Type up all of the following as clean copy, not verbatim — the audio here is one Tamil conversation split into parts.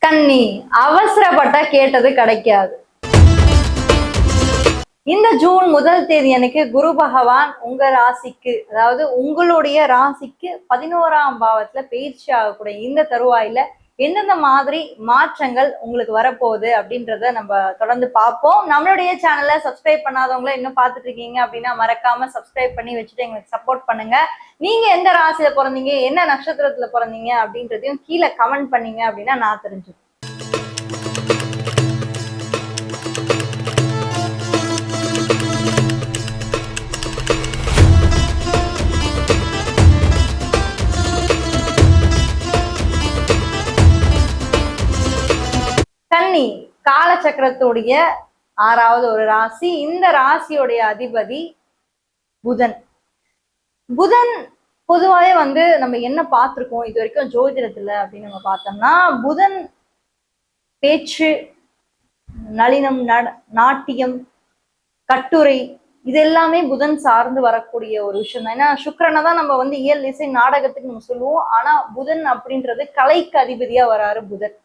கன்னி, அவசரப்பட்டா கேட்டது கிடைக்காது. இந்த ஜூன் 1 அன்னைக்கு குரு பகவான் உங்க ராசிக்கு, அதாவது உங்களுடைய ராசிக்கு 11ஆம் பாவத்துல பயிற்சி ஆகக்கூடிய இந்த தருவாயில எந்தெந்த மாதிரி மாற்றங்கள் உங்களுக்கு வரப்போகுது அப்படின்றத நம்ம தொடர்ந்து பார்ப்போம். நம்மளுடைய சேனலை சப்ஸ்கிரைப் பண்ணாதவங்கள இன்னும் பார்த்துட்டு இருக்கீங்க அப்படின்னா மறக்காம சப்ஸ்கிரைப் பண்ணி வச்சுட்டு எங்களுக்கு சப்போர்ட் பண்ணுங்க. நீங்க எந்த ராசியில பிறந்தீங்க, என்ன நட்சத்திரத்துல பிறந்தீங்க அப்படின்றதையும் கீழே கமெண்ட் பண்ணீங்க அப்படின்னா நான் தெரிஞ்சுப்பேன். கன்னி காலச்சக்கரத்துடைய 6வது ஒரு ராசி. இந்த ராசியுடைய அதிபதி புதன். புதன் பொதுவாகவே நம்ம என்ன பார்த்திருக்கோம் இது வரைக்கும் ஜோதிடத்துல அப்படின்னு நம்ம பார்த்தோம்னா, புதன் பேச்சு, நளினம், நாட்டியம், கட்டுரை, இது எல்லாமே புதன் சார்ந்து வரக்கூடிய ஒரு விஷயம் தான். ஏன்னா சுக்கிரனை தான் நம்ம இயல் இசை நாடகத்துக்கு நம்ம சொல்லுவோம். ஆனா புதன் அப்படின்றது கலைக்கு அதிபதியா வராரு புதன்.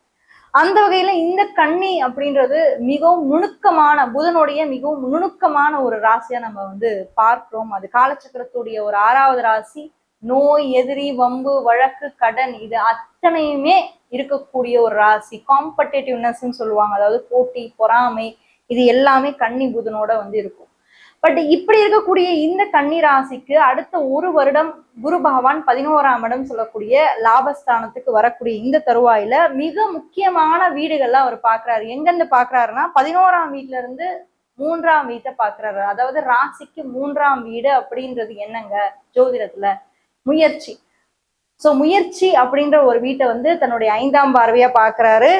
அந்த வகையில இந்த கன்னி அப்படின்றது மிகவும் நுணுக்கமான, புதனுடைய மிகவும் நுணுக்கமான ஒரு ராசியா நம்ம பார்க்கிறோம். அது காலச்சக்கரத்துடைய ஒரு 6வது ராசி. நோய், எதிரி, வம்பு, வழக்கு, கடன், இது அத்தனையுமே இருக்கக்கூடிய ஒரு ராசி. காம்படேட்டிவ்னஸ் சொல்லுவாங்க, அதாவது போட்டி, பொறாமை, இது எல்லாமே கன்னி புதனோட இருக்கும். பட் இப்படி இருக்கக்கூடிய இந்த கன்னி ராசிக்கு அடுத்த ஒரு வருடம் குரு பகவான் 11ஆம் இடம் சொல்லக்கூடிய லாபஸ்தானத்துக்கு வரக்கூடிய இந்த தருவாயில மிக முக்கியமான வீடுகள்லாம் அவர் பாக்குறாரு. எங்கிருந்து பாக்குறாருன்னா 11ஆம் வீட்டுல இருந்து 3ஆம் வீட்டை பாக்குறாரு. அதாவது ராசிக்கு 3ஆம் வீடு அப்படின்றது என்னங்க ஜோதிடத்துல? முயற்சி. முயற்சி அப்படின்ற ஒரு வீட்டை தன்னுடைய 5ஆம் பார்வையா பாக்குறாரு.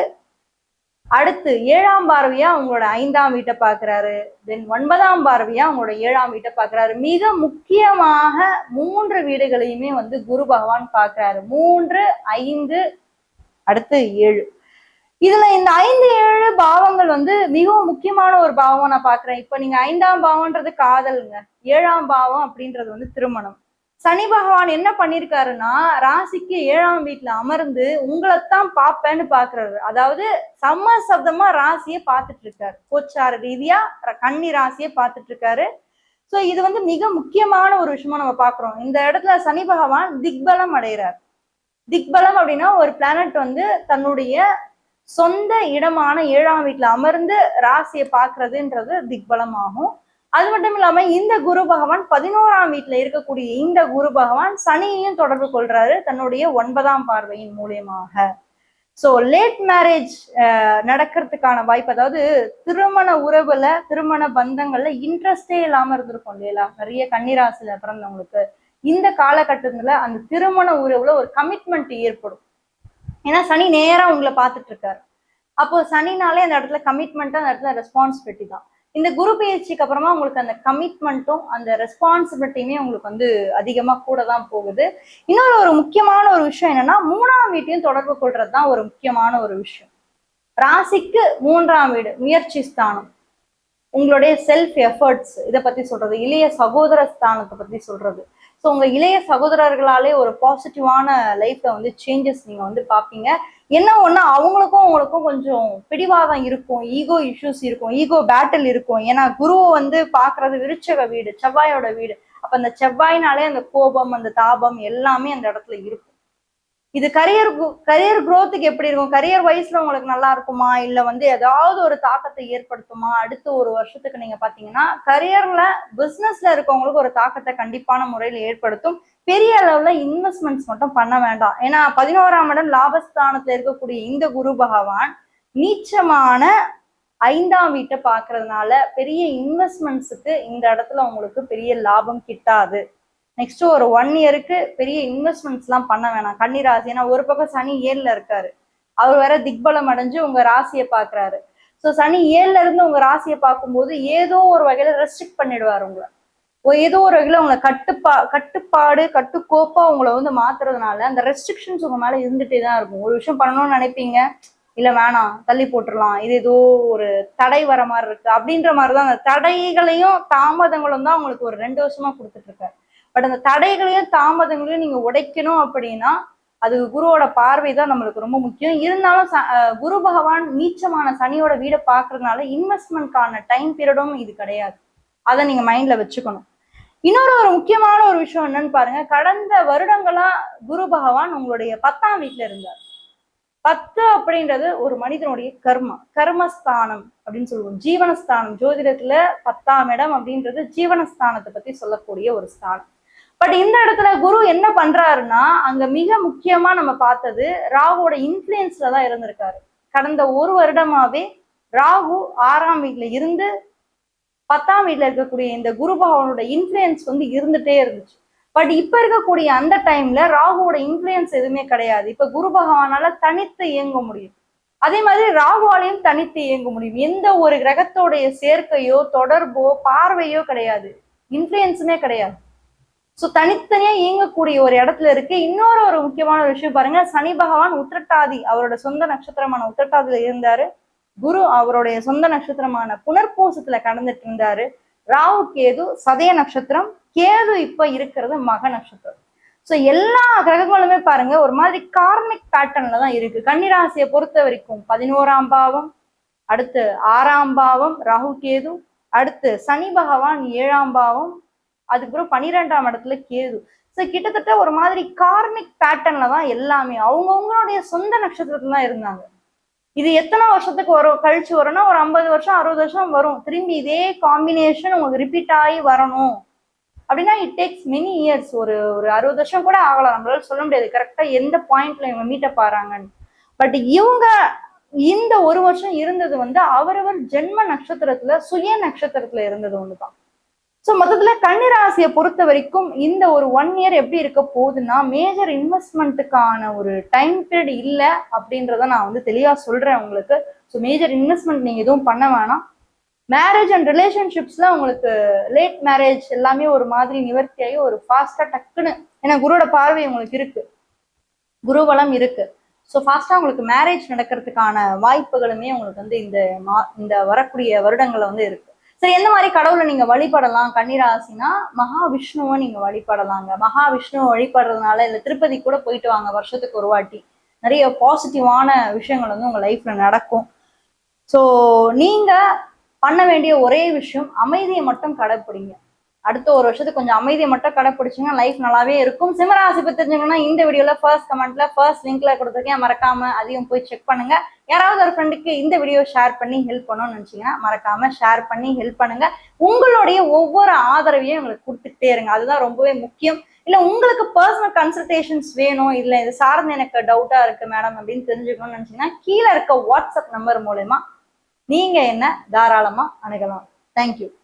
அடுத்து 7ஆம் பார்வையா உங்களோட 5ஆம் வீட்டை பாக்குறாரு. தென் 9ஆம் பார்வையா உங்களோட 7ஆம் வீட்டை பாக்குறாரு. மிக முக்கியமாக 3 வீடுகளையுமே குரு பகவான் பாக்குறாரு. 3, 5, அடுத்து 7. இதுல இந்த 5, 7 பாவங்கள் மிகவும் முக்கியமான ஒரு பாவம் நான் பாக்குறேன். இப்ப நீங்க 5ஆம் பாவம்ன்றது காதலுங்க, 7ஆம் பாவம் அப்படின்றது திருமணம். சனி பகவான் என்ன பண்ணிருக்காருன்னா, ராசிக்கு 7ஆம் வீட்டுல அமர்ந்து உங்களைத்தான் பாப்பேன்னு பாக்குறாரு. அதாவது சமசப்தமா ராசியை பார்த்துட்டு இருக்காரு. கோச்சார ரீதியா கன்னி ராசியை பார்த்துட்டு இருக்காரு. சோ இது மிக முக்கியமான ஒரு விஷயமா நம்ம பாக்குறோம். இந்த இடத்துல சனி பகவான் திக்பலம் அடைகிறார். திக்பலம் அப்படின்னா ஒரு பிளானட் தன்னுடைய சொந்த இடமான 7ஆம் வீட்டுல அமர்ந்து ராசியை பார்க்கறதுன்றது திக்பலம் ஆகும். அது மட்டும் இல்லாம இந்த குரு பகவான் 11ஆம் வீட்டுல இருக்கக்கூடிய இந்த குரு பகவான் சனியையும் தொடர்பு கொள்றாரு தன்னுடைய 9ஆம் பார்வையின் மூலியமாக. சோ லேட் மேரேஜ் நடக்கிறதுக்கான வாய்ப்பு, அதாவது திருமண உறவுல, திருமண பந்தங்கள்ல இன்ட்ரெஸ்டே இல்லாம இருந்திருக்கும் இல்லையா நிறைய கன்னிராசியில பிறந்தவங்களுக்கு. இந்த காலகட்டத்துல அந்த திருமண உறவுல ஒரு கமிட்மெண்ட் ஏற்படும். ஏன்னா சனி நேரா உங்களை பார்த்துட்டு இருக்காரு. அப்போ சனினாலே அந்த இடத்துல கமிட்மெண்ட்டா, அந்த இடத்துல ரெஸ்பான்சிபிலிட்டி தான். இந்த குரு பயிற்சிக்கு அப்புறமா உங்களுக்கு அந்த கமிட்மெண்ட்டும் அந்த ரெஸ்பான்சிபிலிட்டியுமே உங்களுக்கு அதிகமா கூட தான் போகுது. இன்னொரு ஒரு முக்கியமான ஒரு விஷயம் என்னன்னா, 3ஆம் வீட்டையும் தொடர்பு கொள்றது தான் ஒரு முக்கியமான ஒரு விஷயம். ராசிக்கு 3ஆம் வீடு முயற்சி ஸ்தானம், உங்களுடைய செல்ஃப் எஃபர்ட்ஸ், இதை பத்தி சொல்றது, இளைய சகோதர ஸ்தானத்தை பத்தி சொல்றது. ஸோ உங்க இளைய சகோதரர்களாலே ஒரு பாசிட்டிவான லைஃப்ல சேஞ்சஸ் நீங்க பார்ப்பீங்க. என்ன ஒண்ணு, அவங்களுக்கும் உங்களுக்கும் கொஞ்சம் பிடிவாதம் இருக்கும், ஈகோ இஷ்யூஸ் இருக்கும், ஈகோ பேட்டில் இருக்கும். ஏன்னா குருவை பாக்குறது விருச்சக வீடு, செவ்வாயோட வீடு. அப்ப அந்த செவ்வாயினாலே அந்த கோபம், அந்த தாபம் எல்லாமே அந்த இடத்துல இருக்கும். இது கரியர் குரோத்துக்கு எப்படி இருக்கும், கரியர் வைஸ்ல உங்களுக்கு நல்லா இருக்குமா, இல்ல ஏதாவது ஒரு தாக்கத்தை ஏற்படுத்துமா? அடுத்த ஒரு வருஷத்துக்கு நீங்க பாத்தீங்கன்னா கரியர்ல, பிசினஸ்ல இருக்கவங்களுக்கு ஒரு தாக்கத்தை கண்டிப்பான முறையில ஏற்படுத்தும். பெரிய அளவுல இன்வெஸ்ட்மெண்ட்ஸ் மட்டும் பண்ண வேண்டாம். ஏன்னா 11ஆம் இடம் லாபஸ்தானத்துல இருக்கக்கூடிய இந்த குரு பகவான் நீச்சமான 5ஆம் வீட்டை பாக்குறதுனால பெரிய இன்வெஸ்ட்மெண்ட்ஸுக்கு இந்த இடத்துல உங்களுக்கு பெரிய லாபம் கிட்டாது. நெக்ஸ்ட் ஒரு 1 இயருக்கு பெரிய இன்வெஸ்ட்மெண்ட்ஸ் எல்லாம் பண்ண வேணாம் கன்னிராசி. ஏன்னா ஒரு பக்கம் சனி 7ல இருக்காரு, அவர் வேற திக்பலம் அடைஞ்சு உங்க ராசியை பாக்குறாரு. ஸோ சனி 7ல இருந்து உங்க ராசியை பார்க்கும்போது ஏதோ ஒரு வகையில ரெஸ்ட்ரிக்ட் பண்ணிடுவாரு உங்களை. ஏதோ ஒரு வகையில உங்களை கட்டுப்பாடு, கட்டுக்கோப்பா உங்களை மாத்துறதுனால அந்த ரெஸ்ட்ரிக்ஷன்ஸ் உங்க மேல இருந்துட்டே தான் இருக்கும். ஒரு விஷயம் பண்ணணும்னு நினைப்பீங்க, இல்ல வேணாம் தள்ளி போட்டுடலாம், இது ஏதோ ஒரு தடை வர மாதிரி இருக்கு அப்படின்ற மாதிரிதான் அந்த தடைகளையும் தாமதங்களும் தான் உங்களுக்கு ஒரு 2 வருஷமா கொடுத்துட்டு இருக்காரு. பட் அந்த தடைகளையும் தாமதங்களையும் நீங்க உடைக்கணும் அப்படின்னா அது குருவோட பார்வை தான் நம்மளுக்கு ரொம்ப முக்கியம். இருந்தாலும் குரு பகவான் நீச்சமான சனியோட வீடை பாக்குறதுனால இன்வெஸ்ட்மெண்ட்கான டைம் பீரியடும் இது கிடையாது. அதை நீங்க மைண்ட்ல வச்சுக்கணும். இன்னொரு ஒரு முக்கியமான ஒரு விஷயம் என்னன்னு பாருங்க, கடந்த வருடங்களா குரு பகவான் உங்களுடைய 10ஆம் வீட்டுல இருந்தார். 10 அப்படின்றது ஒரு மனிதனுடைய கர்மஸ்தானம் அப்படின்னு சொல்லுவோம், ஜீவனஸ்தானம். ஜோதிடத்துல 10ஆம் இடம் அப்படின்றது ஜீவனஸ்தானத்தை பத்தி சொல்லக்கூடிய ஒரு ஸ்தானம். பட் இந்த இடத்துல குரு என்ன பண்றாருன்னா, அங்க மிக முக்கியமா நம்ம பார்த்தது ராகுவோட இன்ஃபுளுயன்ஸ்ல தான் இருந்திருக்காரு. கடந்த ஒரு வருடமாவே ராகு 6ஆம் வீட்டுல இருந்து 10ஆம் வீட்டுல இருக்கக்கூடிய இந்த குரு பகவானோட இன்ஃபுளுயன்ஸ் வந்து இருந்துட்டே இருந்துச்சு. பட் இப்ப இருக்கக்கூடிய அந்த டைம்ல ராகுவோட இன்ஃபுளுயன்ஸ் எதுவுமே கிடையாது. இப்ப குரு பகவானால தனித்து இயங்க முடியும். அதே மாதிரி ராகுவாலையும் தனித்து இயங்க முடியும். எந்த ஒரு கிரகத்தோடைய சேர்க்கையோ தொடர்போ பார்வையோ கிடையாது, இன்ஃபுளுயன்ஸுமே கிடையாது. ஸோ தனித்தனியா இயங்கக்கூடிய ஒரு இடத்துல இருக்கு. இன்னொரு ஒரு முக்கியமான ஒரு விஷயம் பாருங்க, சனி பகவான் உத்திரட்டாதி, அவரோட சொந்த நட்சத்திரமான உத்திரட்டாதியில இருந்தாரு. குரு அவருடைய சொந்த நட்சத்திரமான புனர்பூசத்துல கடந்துட்டு இருந்தாரு. ராகு கேது சதய நட்சத்திரம், கேது இப்ப இருக்கிறது மக நட்சத்திரம். ஸோ எல்லா கிரகங்களுமே பாருங்க ஒரு மாதிரி கார்மிக் பேட்டர்ன்ல தான் இருக்கு. கன்னிராசியை பொறுத்த வரைக்கும் 11ஆம் பாவம், அடுத்து 6ஆம் பாவம் ராகு கேது, அடுத்து சனி பகவான் 7ஆம் பாவம், அதுக்கப்புறம் 12ஆம் இடத்துல கேது. ஸோ கிட்டத்தட்ட ஒரு மாதிரி கார்மிக் பேட்டர்ன்ல தான் எல்லாமே அவங்கவுங்களுடைய சொந்த நட்சத்திரத்துல தான் இருந்தாங்க. இது எத்தனை வருஷத்துக்கு வரும் கழிச்சு வரும்னா ஒரு 50 வருஷம் 60 வருஷம் வரும். திரும்பி இதே காம்பினேஷன் உங்களுக்கு ரிப்பீட் ஆகி வரணும் அப்படின்னா இட் டேக்ஸ் மெனி இயர்ஸ். ஒரு 60 வருஷம் கூட ஆகலாம். நம்மளால சொல்ல முடியாது கரெக்டா எந்த பாயிண்ட்ல இவங்க மீட்டப் ஆறாங்கன்னு. பட் இவங்க இந்த ஒரு வருஷம் இருந்தது வந்து அவரவர் ஜென்ம நட்சத்திரத்துல சுய நட்சத்திரத்துல இருந்தது ஒண்ணுதான். ஸோ மொத்தத்துல கன்னிராசியை பொறுத்த வரைக்கும் இந்த ஒரு 1 இயர் எப்படி இருக்க போகுதுன்னா, மேஜர் இன்வெஸ்ட்மெண்ட்டுக்கான ஒரு டைம் பீரியட் இல்லை அப்படின்றத நான் வந்து தெளிவா சொல்றேன் உங்களுக்கு. ஸோ மேஜர் இன்வெஸ்ட்மெண்ட் நீங்க எதுவும் பண்ண வேணாம். மேரேஜ் அண்ட் ரிலேஷன்ஷிப்ஸ்ல உங்களுக்கு லேட் மேரேஜ் எல்லாமே ஒரு மாதிரி நிவர்த்தியாகி ஒரு ஃபாஸ்டா டக்குன்னு, ஏன்னா குருவோட பார்வை உங்களுக்கு இருக்கு, குருவலம் இருக்கு. ஸோ ஃபாஸ்டா உங்களுக்கு மேரேஜ் நடக்கிறதுக்கான வாய்ப்புகளுமே உங்களுக்கு வந்து இந்த வரக்கூடிய வருடங்களை வந்து இருக்கு. சரி, எந்த மாதிரி கடவுளை நீங்க வழிபடலாம் கன்னிராசினா, மகாவிஷ்ணுவை நீங்க வழிபடலாங்க. மகாவிஷ்ணுவை வழிபடுறதுனால இல்ல திருப்பதி கூட போயிட்டு வாங்க வருஷத்துக்கு ஒரு வாட்டி, நிறைய பாசிட்டிவான விஷயங்கள் வந்து உங்க லைஃப்ல நடக்கும். ஸோ நீங்க பண்ண வேண்டிய ஒரே விஷயம் அமைதியை மட்டும் கடைப்பிடிங்க. அடுத்த ஒரு வருஷத்துக்கு கொஞ்சம் அமைதியை மட்டும் கடைப்பிடிச்சிங்கன்னா லைஃப் நல்லாவே இருக்கும். சிம்மராசி பத்தி தெரிஞ்சுங்கன்னா இந்த வீடியோல ஃபர்ஸ்ட் கமெண்ட்ல ஃபர்ஸ்ட் லிங்க்ல கொடுத்துருக்கேன், மறக்காம அதையும் போய் செக் பண்ணுங்க. யாராவது ஒரு ஃப்ரெண்டுக்கு இந்த வீடியோ ஷேர் பண்ணி ஹெல்ப் பண்ணணும்னு நினைச்சீங்கன்னா மறக்காம ஷேர் பண்ணி ஹெல்ப் பண்ணுங்க. உங்களுடைய ஒவ்வொரு ஆதரவையும் எங்களுக்கு கொடுத்துட்டே இருங்க, அதுதான் ரொம்பவே முக்கியம். இல்ல உங்களுக்கு பர்சனல் கன்சல்டேஷன்ஸ் வேணும், இல்ல இது சார்ந்து எனக்கு டவுட்டா இருக்கு மேடம் அப்படின்னு தெரிஞ்சுக்கணும்னு நினைச்சீங்கன்னா கீழே இருக்க வாட்ஸ்அப் நம்பர் மூலமா நீங்க என்ன தாராளமா அணுகலாம். தேங்க்யூ.